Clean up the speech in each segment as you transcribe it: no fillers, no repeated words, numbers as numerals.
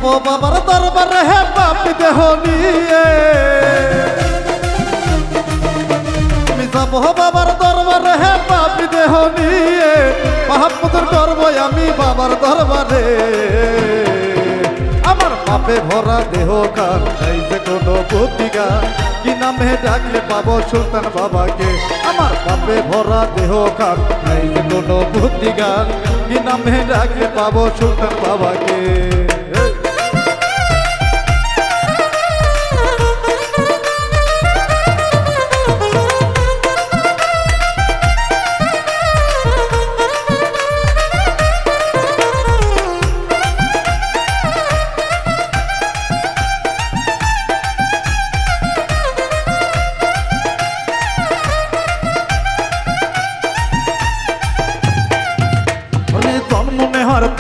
যাবো বাবার দরবারে হে পাপী দেহ নিয়ে, আমি যাবো বাবার দরবারে হে পাপী দেহ নিয়ে, মহব্বতের করবো আমি বাবার দরবারে। আমার পাপে ভরা দেহ কার নাই যে কোনো প্রতিকার, কি নামে ডাকলে পাবো সুলতান বাবাকে। আমার পাপে ভরা দেহ কার নাই যে কোনো প্রতিকার, কি নামে ডাকলে পাবো সুলতান বাবাকে।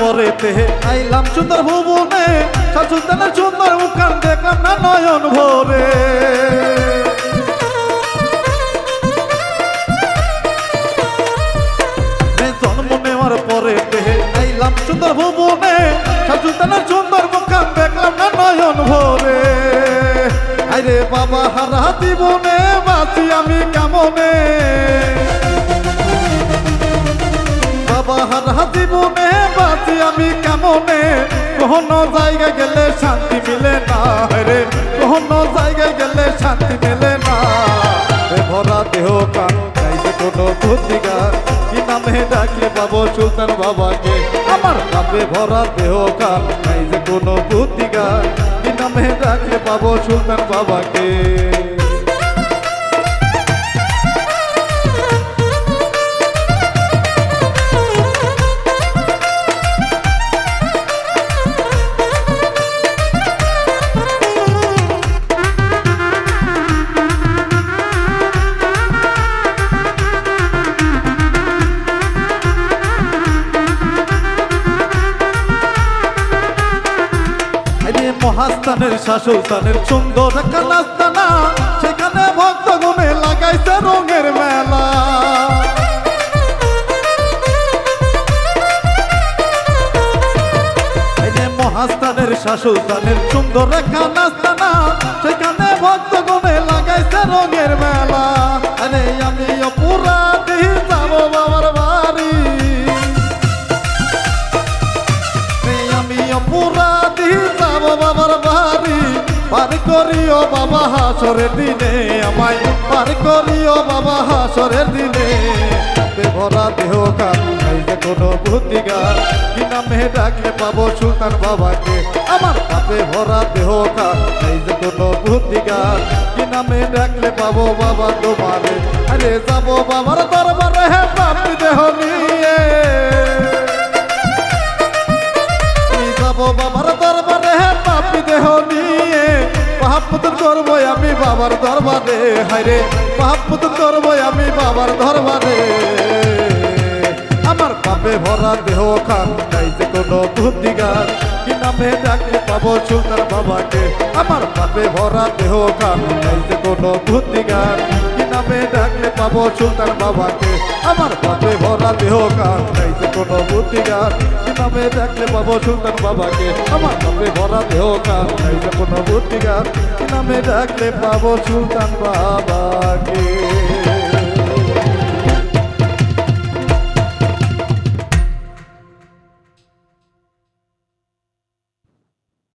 পরেতে আইলাম সুন্দর ভুবনে, সুলতানের সুন্দর মুখান দেখলাম না নয়ন ভরে। জন্ম নেওয়ার পরেতে আইলাম সুন্দর ভুবনে, সুলতানের সুন্দর মুখান দেখলাম না নয়ন ভরে। আরে বাবা হারা জীবনে বাঁচি আমি কেমনে, বাবা হারা জীবনে বাঁচি আমি কেমনে। কোনো জায়গায় গেলে শান্তি মিলে না রে, কোনো জায়গায় গেলে শান্তি মিলে না। ভরা দেহ কান নাই যে কোনো প্রতিকার, কি নামে ডাকলে পাবো সুলতান বাবাকে। আমার পাপে ভরা দেহ কান নাই যে কোনো প্রতিকার, কি নামে ডাকলে পাবো সুলতান বাবাকে। মহাস্থানের শাসুলতানের সুন্দর একটা নাস্তানা, সেখানে ভক্তগণে লাগাইছে রঙের মেলা। মহাস্থানের শাসুলতানের সুন্দর একটা নাস্তানা, সেখানে ভক্তগণে লাগাইছে রঙের মেলা। আরে আমি অপরাধী যাবো বাবার বাড়ি, আমি অপরাধী যাবো বাবার বাড়ি। পার করিও বাবা হাসরের দিনে, আমায় পার করিও বাবা হাসরের দিনে। ভরা দেহ কান নাই যে কোনো প্রতিকার, কি নামে ডাকলে পাবো সুলতান বাবাকে। আমার পাপে ভরা দেহ কান নাই যে কোনো প্রতিকার, কি নামে ডাকলে পাবো বাবা তোমারে। আরে যাবো বাবার দরবারে হে পাপী দেহ নিয়ে, যাবো বাবার দরবারে হে পাপী দেহ নিয়ে। মহব্বত করবো আমি বাবার দরবারে, হায়রে মহব্বত করবো আমি বাবার দরবারে। আমার পাপে ভরা দেহ কান নাই যে কোনো প্রতিকার, কি নামে ডাকলে পাবো সুলতান বাবাকে। আমার পাপে ভরা দেহ কান নাই যে কোনো প্রতিকার, কি নামে ডাকলে পাবো সুলতান বাবাকে। আমার পাপে ভরা দেহ কান নাই যে কোনো প্রতিকার, কি নামে ডাকলে পাবো সুলতান বাবাকে। আমার পাপে ভরা দেহ কান নাই যে কোনো প্রতিকার, কি নামে ডাকলে পাবো সুলতান বাবাকে।